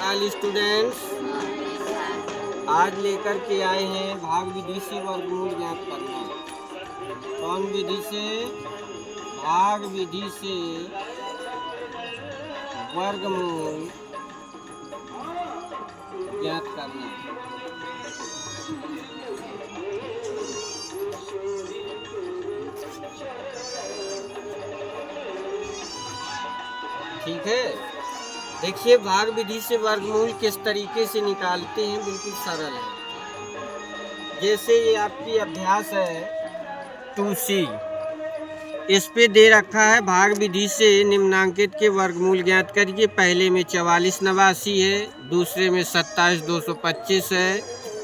All students, आज लेकर के आए हैं भाग विधि से वर्गमूल ज्ञात करना। कौन विधि से? भाग विधि से वर्गमूल ज्ञात करना। ठीक है, देखिए भाग विधि से वर्गमूल किस तरीके से निकालते हैं, बिल्कुल सरल है। जैसे ये आपकी अभ्यास है 2C, इस पे दे रखा है भाग विधि से निम्नांकित के वर्गमूल ज्ञात करिए। पहले में 4489 है, दूसरे में 27225 है,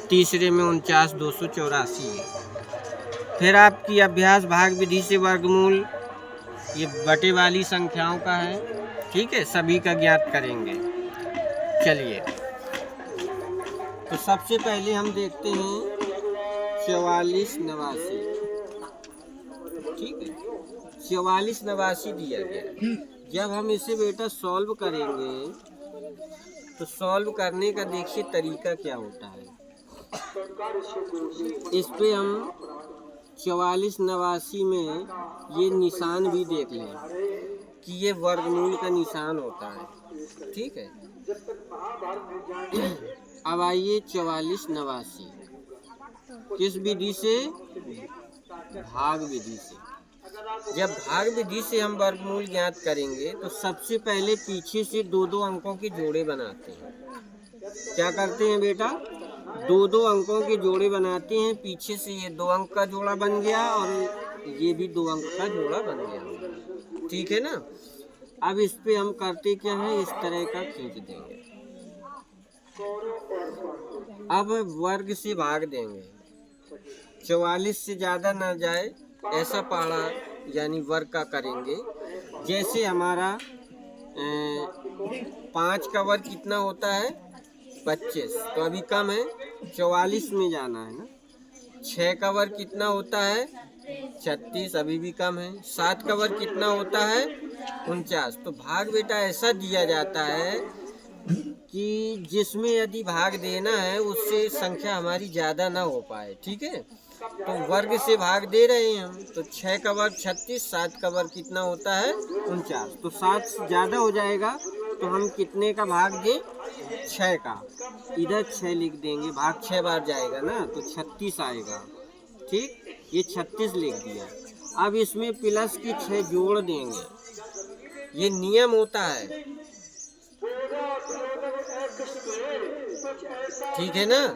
तीसरे में 49284 है। फिर आपकी अभ्यास भाग विधि से वर्गमूल ये बटे वाली संख्याओं का है, ठीक है, सभी का ज्ञात करेंगे। चलिए, तो सबसे पहले हम देखते हैं 4489, ठीक है, 4489 दिया गया। जब हम इसे बेटा सॉल्व करेंगे तो सॉल्व करने का देखिए तरीका क्या होता है। इस पे हम 4489 में ये निशान भी देख लें कि ये वर्गमूल का निशान होता है, ठीक है। अब आइए 4489 किस विधि से? भाग विधि से। जब भाग विधि से हम वर्गमूल ज्ञात करेंगे तो सबसे पहले पीछे से दो दो अंकों के जोड़े बनाते हैं। क्या करते हैं बेटा? दो दो अंकों के जोड़े बनाते हैं। पीछे से ये 2 अंक का जोड़ा बन गया और ये भी 2 अंक का जोड़ा बन गया, ठीक है ना। अब इस पे हम करते क्या है, इस तरह का खींच देंगे। अब वर्ग से भाग देंगे, 44 से ज़्यादा ना जाए ऐसा पहाड़ा यानी वर्ग का करेंगे। जैसे हमारा 5 का वर्ग कितना होता है? 25, तो अभी कम है, 44 में जाना है ना। 6 का वर्ग कितना होता है? 36, अभी भी कम है। 7 का वर्ग कितना होता है? 49। तो भाग बेटा ऐसा दिया जाता है कि जिसमें यदि भाग देना है उससे संख्या हमारी ज़्यादा ना हो पाए, ठीक है। तो वर्ग से भाग दे रहे हैं हम, तो 6 का वर्ग 36, 7 का वर्ग कितना होता है? 49। तो 7 से ज़्यादा हो जाएगा तो हम कितने का भाग दें? 6 का। इधर 6 लिख देंगे, भाग 6 बार जाएगा ना, तो 36 आएगा, ठीक। ये 36 लिख दिया। अब इसमें प्लस की 6 जोड़ देंगे, ये नियम होता है, ठीक है ना।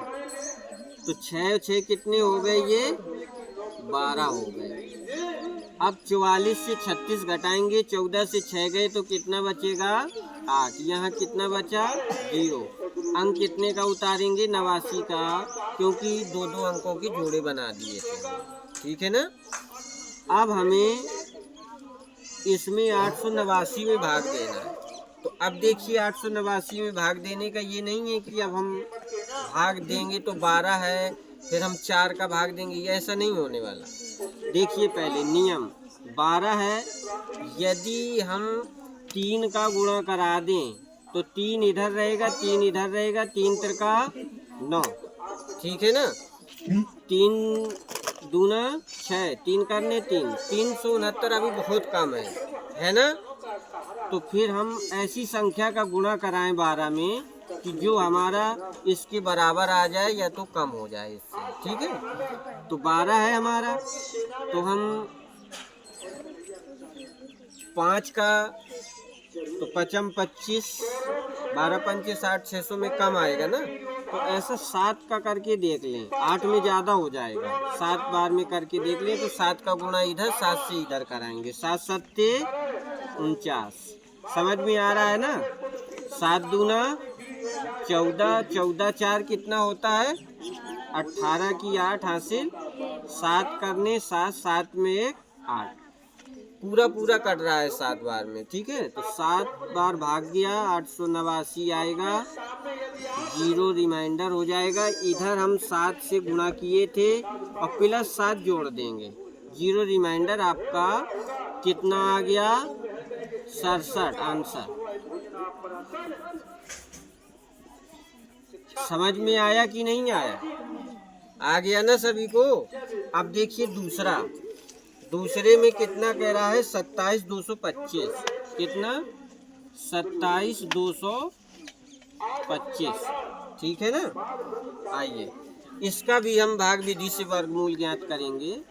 तो 6 6 कितने हो गए? ये 12 हो गए। अब 44 से 36 घटाएंगे, 14 से 6 गए तो कितना बचेगा? 8। यहाँ कितना बचा? 0। अंक कितने का उतारेंगे? 89 का, क्योंकि दो दो अंकों के जोड़े बना दिए थे, ठीक है ना। अब हमें इसमें 889 में भाग देना है। तो अब देखिए 889 में भाग देने का ये नहीं है कि अब हम भाग देंगे तो 12 है फिर हम 4 का भाग देंगे, ये ऐसा नहीं होने वाला। देखिए पहले नियम 12 है, यदि हम 3 का गुणा करा दें तो 3 इधर रहेगा, 3 इधर रहेगा, 3 त्रिका 9, ठीक है ना। 3 दूना 6, 3 करने 3, 369 अभी बहुत कम है ना। तो फिर हम ऐसी संख्या का गुणा कराएं 12 में कि जो हमारा इसके बराबर आ जाए या तो कम हो जाए इससे, ठीक है। तो 12 है हमारा, तो हम 5 का तो 5 25, 12 पंचे 60, 600 में कम आएगा ना। तो ऐसा 7 का करके देख लें, 8 में ज़्यादा हो जाएगा, 7 बार में करके देख लें। तो 7 का गुणा इधर, 7 से इधर कराएंगे, 7 सत्ते 49। समझ में आ रहा है ना। 7 दूना 14, 14 4 कितना होता है? 18 की 8 हासिल, 7 करने 7, 7 में 1 8, पूरा पूरा कट रहा है 7 बार में, ठीक है। तो 7 बार भाग गया, 889 आएगा, 0 रिमाइंडर हो जाएगा। इधर हम 7 से गुणा किए थे और प्लस 7 जोड़ देंगे, 0 रिमाइंडर। आपका कितना आ गया? 67 आंसर। समझ में आया कि नहीं आया? आ गया ना सभी को? अब देखिए दूसरे में कितना कह रहा है, 27,225। कितना? 27,225, ठीक है ना। आइए इसका भी हम भाग विधि से वर्गमूल ज्ञात करेंगे।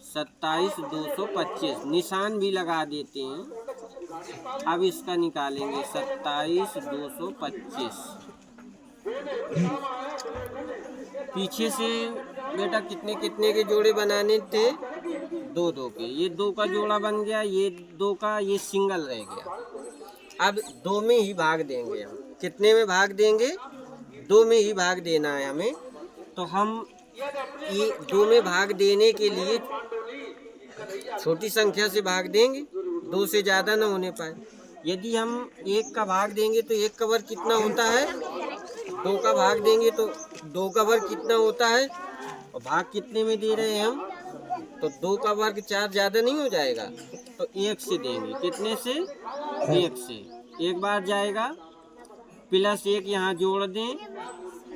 27,225 निशान भी लगा देते हैं। अब इसका निकालेंगे 27,225। पीछे से बेटा कितने कितने के जोड़े बनाने थे? 2-2 के। ये 2 का जोड़ा बन गया, ये 2 का, ये सिंगल रह गया। अब 2 में ही भाग देंगे हम। कितने में भाग देंगे? 2 में ही भाग देना है हमें। तो हम ये 2 में भाग देने के लिए छोटी संख्या से भाग देंगे, 2 से ज़्यादा ना होने पाए। यदि हम 1 का भाग देंगे तो 1 का वर्ग कितना होता है? 2 का भाग देंगे तो 2 का वर्ग कितना होता है? और भाग कितने में दे रहे हैं हम? तो 2 का वर्ग 4 ज़्यादा नहीं हो जाएगा? तो 1 से देंगे। कितने से? 1 से। एक बार जाएगा, प्लस 1 यहाँ जोड़ दें,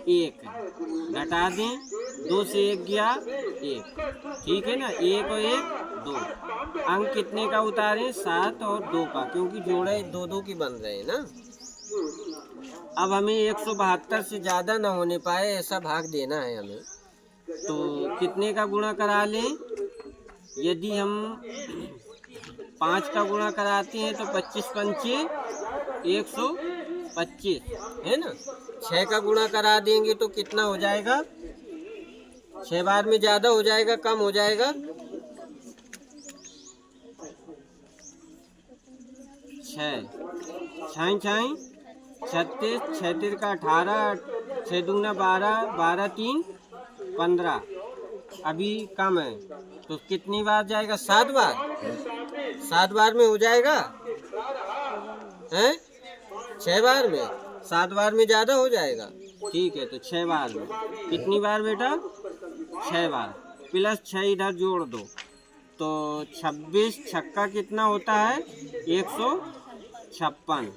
1 घटा दें, 2 से 1 गया 1, ठीक है ना। 1 और 1 2। अंक कितने का उतारें? 7 और 2 का, क्योंकि जोड़े 2-2 की बन रहे हैं ना। अब हमें 172 से ज़्यादा ना होने पाए ऐसा भाग देना है हमें। तो कितने का गुणा करा लें? यदि हम 5 का गुणा कराते हैं तो 25 पंचे 125 है ना। 6 का गुणा करा देंगे तो कितना हो जाएगा? 6 बार में ज़्यादा हो जाएगा कम हो जाएगा? 6 छाई 36, 36 का 18, 6 दूना 12, 12 3 15। अभी कम है तो कितनी बार जाएगा? 7 बार। 7 बार में हो जाएगा हैं? 6 बार में? 7 बार में ज़्यादा हो जाएगा, ठीक है। तो 6 बार में कितनी बार बेटा? 6 बार। प्लस 6 इधर जोड़ दो तो 26 छक्का कितना होता है? 156।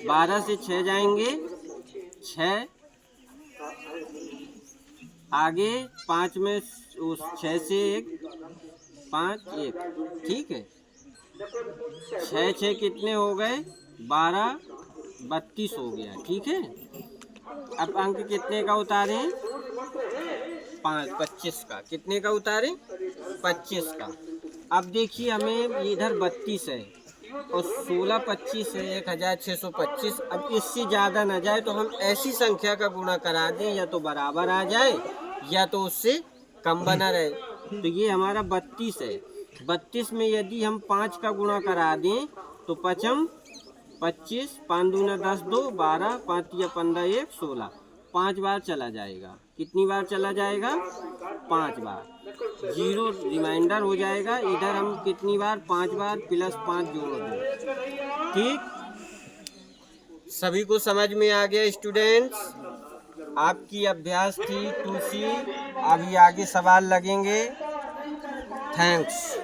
12 से 6 जाएंगे 6, आगे 5 में उस 6 से 1 5 1, ठीक है। 6 कितने हो गए? 12 32 हो गया, ठीक है। अब अंक कितने का उतारें? 25 का। कितने का उतारें? 25 का। अब देखिए हमें इधर 32 है और 16 25 है, 1625। अब इससे ज़्यादा ना जाए तो हम ऐसी संख्या का गुणा करा दें, या तो बराबर आ जाए या तो उससे कम बना रहे। तो ये हमारा 32 है। 32 में यदि हम 5 का गुणा करा दें तो 5 25, 5 दूना 10 2 12, 5 या 15 1 16। 5 बार चला जाएगा। कितनी बार चला जाएगा? 5 बार। 0 रिमाइंडर हो जाएगा। इधर हम कितनी बार? 5 बार, प्लस 5 जोड़ दो, ठीक। सभी को समझ में आ गया स्टूडेंट्स? आपकी अभ्यास थी 2C। अभी आगे सवाल लगेंगे। थैंक्स।